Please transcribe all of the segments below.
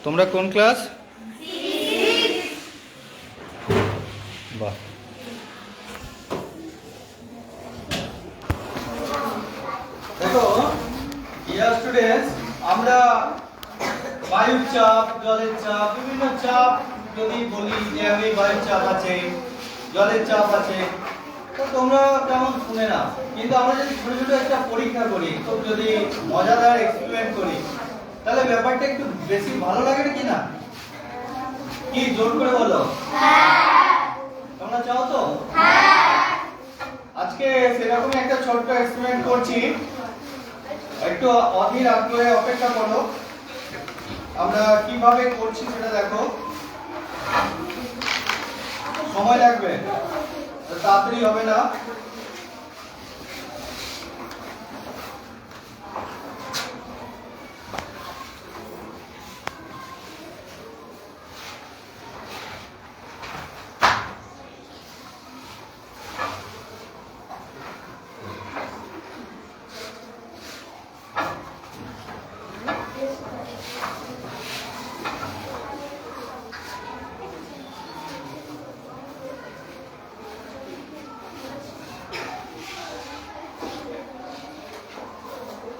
তোমরা কোন ক্লাস? বাহ। দেখো ডিয়ার স্টুডেন্টস, আমরা বায়ুর চাপ, জলের চাপ, বিভিন্ন চাপ যদি বলি যে আমি বায়ুর চাপ আছে, জলের চাপ আছে, তো তোমরা তেমন শুনে না। কিন্তু আমরা যদি ছোট ছোট একটা পরীক্ষা করি, তো যদি মজাদার এক্সপেরিমেন্ট করি, তাহলে ব্যাপারটা একটু বেশি ভালো লাগে কি না? কি জোর করে বলো? হ্যাঁ। তোমরা চাও তো? হ্যাঁ। আজকে সেরকমই একটা ছোট্ট এক্সপেরিমেন্ট করছি, একটু অধীর আগ্রহে অপেক্ষা করো। আমরা কিভাবে করছি সেটা দেখো। সময় লাগবে, তাড়াতাড়ি হবে না।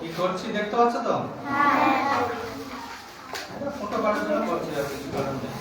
কি করছি দেখতে পাচ্ছ তো? হ্যাঁ। ফটো কাটার জন্য করছি, আর কিছু কারণ নেই।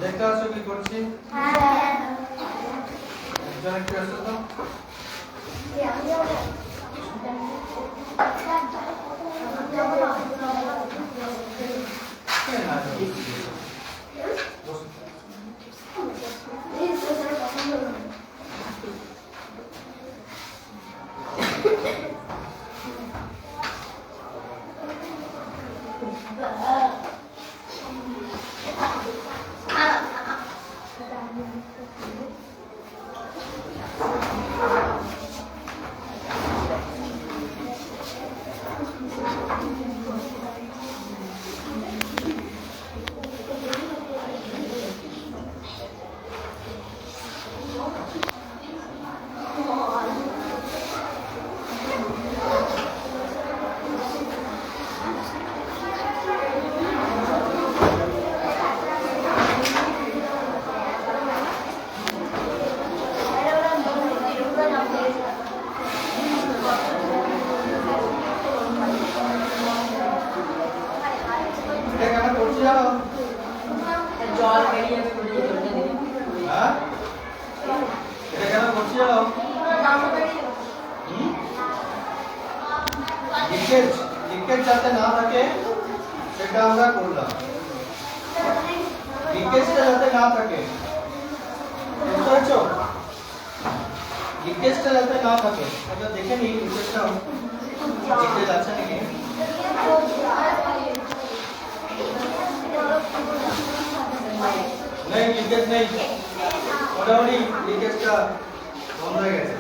দেখতে পাচ্ছ কি করছি? হ্যাঁ। একজন একটু আসো তো। জল বেরিয়ে হ্যাঁ, এটা কেন করছি জানো? লিকেজ যাতে না থাকে সেটা আমরা করলাম। লিকেজটা যাতে না থাকে, বুঝতে পারছো? লিকেজটা যাতে না থাকে এটা দেখে নিই। লিকেজটা লিকেজ আছে নাকি? নেই, লিকেজ নেই, মোটামুটি লিকেজটা বন্ধ হয়ে গেছে।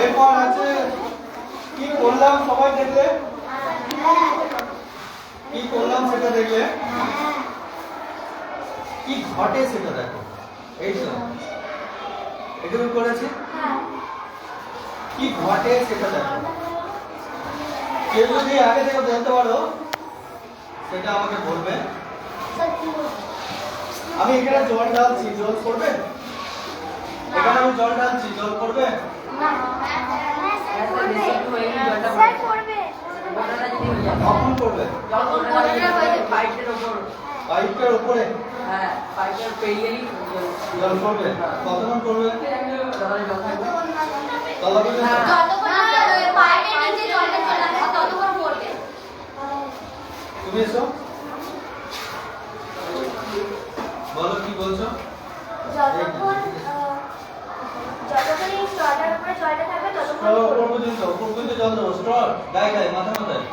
এরপর আছে কি করলাম সবাই দেখলে? কি করলাম সেটা দেখলে? কি ঘটে সেটা দেখো। এই তো এটুকু করেছি, কি ঘটে সেটা দেখো। কেউ যদি আগে থেকে বলতে পারো সেটা আমাকে বলবে। আমি এখানে জল ঢালছি, জল করবে? এখানে আমি জল ঢালছি, জল করবে? কখন করবে? পাইপের উপরে জল করবে? কতক্ষণ করবে? তুমি এসো, বলো কি বলছো? যতক্ষণ এই স্ট্রটার উপরে জলটা থাকবে ততক্ষণ উপর পর্যন্ত জল দেবো। স্ট্র গায়ে গায়ে মাথায় মাথায়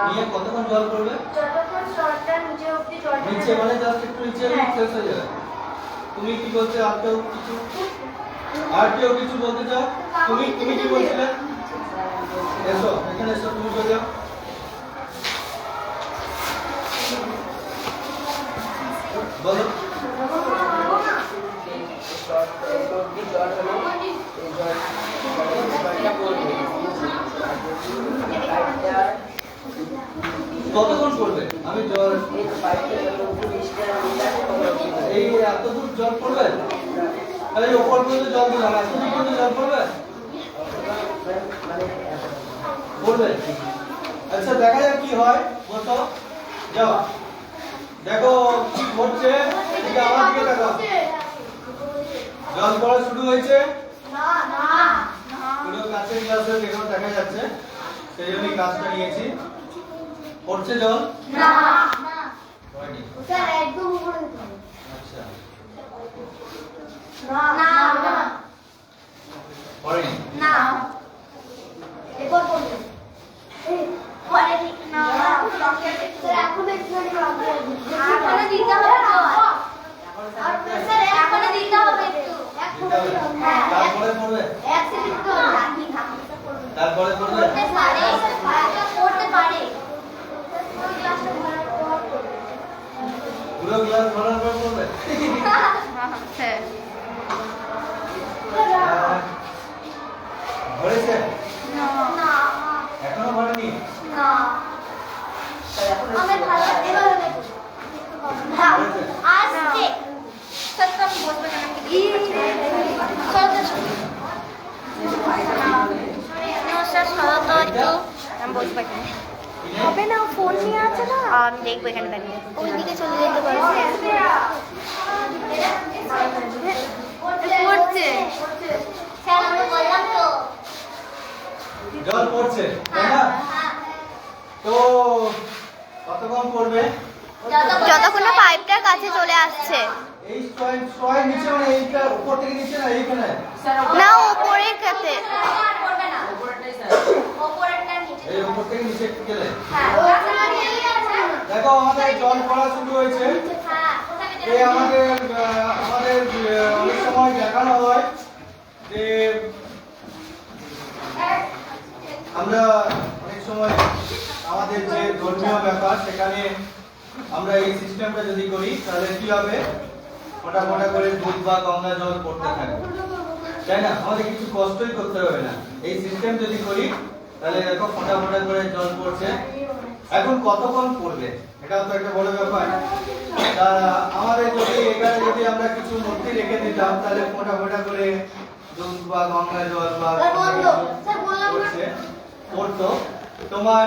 নিয়ে কতক্ষণ জল করবে? যতক্ষণ স্ট্রটা নিচে অবধি জলটা নিচে মানে জাস্ট একটু নিচে শেষ হয়ে যাবে। তুমি কি বলতে? আর কেউ কিছু বলতে চাও? তুমি কি বলছিলে? এসো এখানে এসো, তুমি বলে যাও। বলো। কতক্ষণ করবে? আমি জল এই এত দূর জল পড়বে? তাহলে ওপর পর্যন্ত জল দিলাম, এত দূর পর্যন্ত জল পড়বে? পড়বে। আচ্ছা দেখা যাক কি হয়, বলতো যাও। দেখো কি ঘটছে, এদিকে আমার দিকে দেখো। জল পড়া শুরু হয়েছে, পুরো কাঁচের গ্লাসে দেখো দেখা যাচ্ছে, সেই জন্যই কাঁচটা নিয়েছি। পড়ছে জল? হয়নি। আচ্ছা পড়েনি? তারপরে পড়বে? তারপরে পড়বে? পুরো গ্লাস ভরার পর পড়বে? ভরেছে? এখনো ভরেনি? হবে না, ফোন নিয়ে আছে না, আমি দেখবো এখানে দাঁড়িয়ে ওইদিকে চলে যেতে পারবো। জল পড়ছে তাই না? তো কতক্ষণ পড়বে? যতক্ষণ না পাইপটার কাছে চলে আসছে। এই স্ট্রয়ের নিচে মানে এইটা উপর থেকে নিচে না এইখানে? না, উপরের কাছে। এই উপর থেকে নিচে গেলে দেখো আমাদের জল পড়া শুরু হয়েছে। এই আমাদের অনেক সময় দেখানো হয় যে আমরা অনেক সময় আমাদের যে ধর্মীয় ব্যাপার সেখানে আমরা এই সিস্টেমটা যদি করি তাহলে কি হবে, ফোঁটা ফোঁটা করে দুধ বা গঙ্গা জল পড়তে থাকবে, তাই না? আমাদের কিছু কষ্টই করতে হবে না। এই সিস্টেম যদি করি তাহলে দেখো ফোঁটা ফোঁটা করে জল পড়ছে। এখন কতক্ষণ পড়বে এটাও তো একটা বড় ব্যাপার। তা আমাদের যদি এখানে যদি আমরা কিছু মূর্তি রেখে দিতাম তাহলে ফোঁটা ফোঁটা করে দুধ বা গঙ্গা জল বা পড়ছে পড়তো। তোমার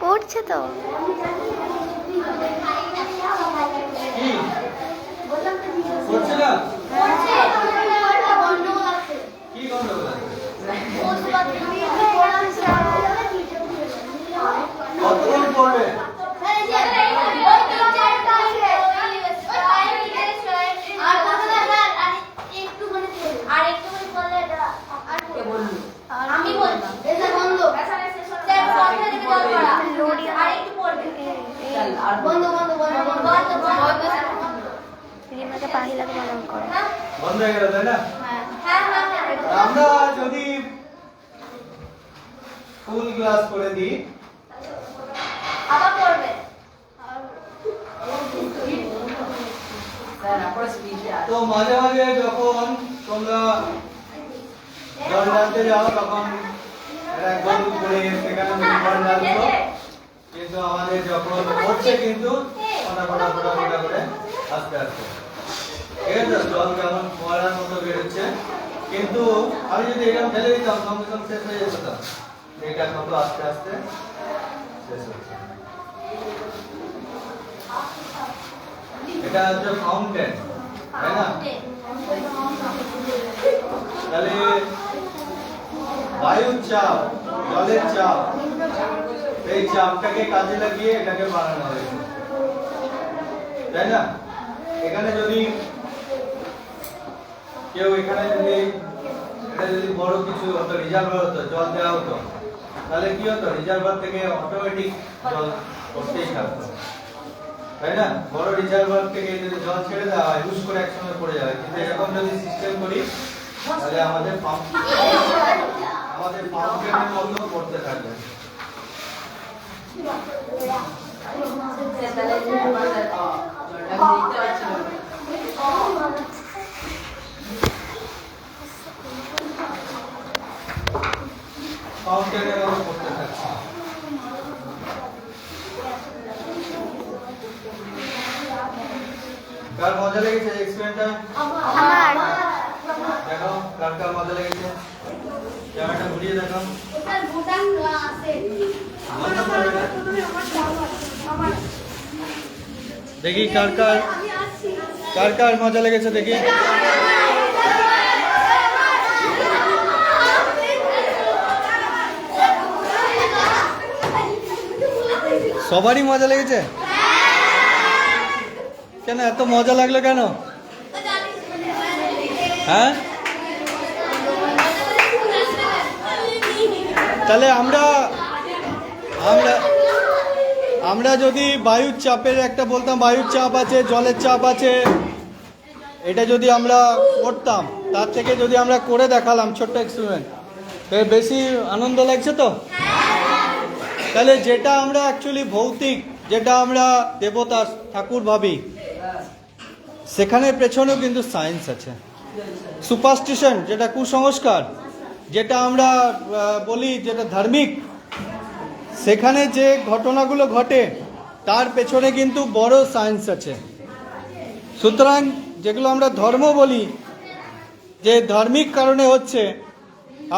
পড়ছে তো। কি পড়ছে না? পালন করে। বন্ধ হয়ে গেল তাই না? আমরা যদি ফুল ক্লাস করে দিই আবার করবে। তো মাঝে মাঝে যখন তোমরা জল ঢালতে যাও তখন এক গোল করে সেখানে জল ঢালছো, কিন্তু আমাদের যখন হচ্ছে কিন্তু ফোটা করে আস্তে আস্তে ঠিক আছে। জল কেমন ফোয়ারার মতো বেরোচ্ছে, কিন্তু আমি যদি এরকম ঢেলে দিতাম সঙ্গে সঙ্গে শেষ হয়ে যেত। এটা কত আস্তে আস্তে শেষ হচ্ছে। এটা হচ্ছে ফাউন্টেন, তাই না? তাহলে বায়ুর চাপ, জলের চাপ, এই চাপটাকে কাজে লাগিয়ে এটাকে বানানো হয়েছে, তাই না? এখানে যদি কেউ এখানে যদি এটা যদি বড় কিছু হতো, রিজার্ভার হতো, জল দেওয়া হতো, তাহলে কি হতো? রিজার্ভার থেকে অটোমেটিক জল পড়তেই থাকতো, তাই না? বড় রিজার্ভার থেকে যদি জল ছেড়ে দেওয়া হয় হুশ করে একসঙ্গে পড়ে যাবে, কিন্তু এরকম যদি সিস্টেম করি তাহলে আমাদের পাম্পের মতো পড়তে থাকবে। ফাউন্টেনের মতো পড়তে থাকছে। কার মজা লেগেছে এক্সপেরিমেন্টটা? আমার দেখো কার কার মজা লেগেছে, ক্যামেরাটা ঘুরিয়ে দেখো। দেখি কার কার মজা লেগেছে দেখি। সবারই মজা লেগেছে? কেন এত মজা লাগলো কেন? হ্যাঁ, তাহলে আমরা যদি বায়ুর চাপের একটা বলতাম, বায়ুর চাপ আছে, জলের চাপ আছে, এটা যদি আমরা করতাম, তার থেকে যদি আমরা করে দেখালাম ছোট্ট এক্সপেরিমেন্ট, বেশি আনন্দ লাগছে তো? তাহলে যেটা আমরা অ্যাকচুয়ালি ভৌতিক, যেটা আমরা দেবতা ঠাকুর ভাবি, সেখানের পেছনেও কিন্তু সায়েন্স আছে। সুপারস্টিশন, যেটা কুসংস্কার, যেটা আমরা বলি যেটা ধার্মিক, সেখানে যে ঘটনাগুলো ঘটে তার পেছনে কিন্তু বড় সায়েন্স আছে। সুতরাং যেগুলো আমরা ধর্ম বলি, যে ধার্মিক কারণে হচ্ছে,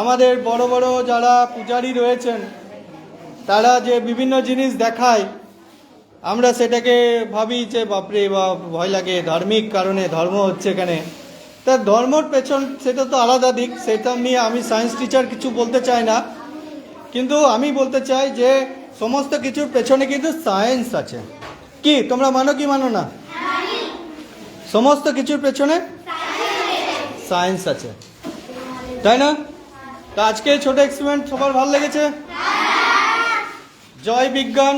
আমাদের বড় বড় যারা পূজারী রয়েছেন তারা যে বিভিন্ন জিনিস দেখায়, আমরা সেটাকে ভাবি যে বাপরে বাপ ভয় লাগে, ধার্মিক কারণে ধর্ম হচ্ছে এখানে। তা ধর্মর পেছন সেটা তো আলাদা দিক, সেটা নিয়ে আমি সায়েন্স টিচার কিছু বলতে চাই না, কিন্তু আমি বলতে চাই যে সমস্ত কিছুর পেছনে কিন্তু সায়েন্স আছে। কি তোমরা মানো কি মানো না? সমস্ত কিছুর পেছনে সায়েন্স আছে, তাই না? তা আজকে ছোট এক্সপেরিমেন্ট সবার ভালো লেগেছে? জয় বিজ্ঞান।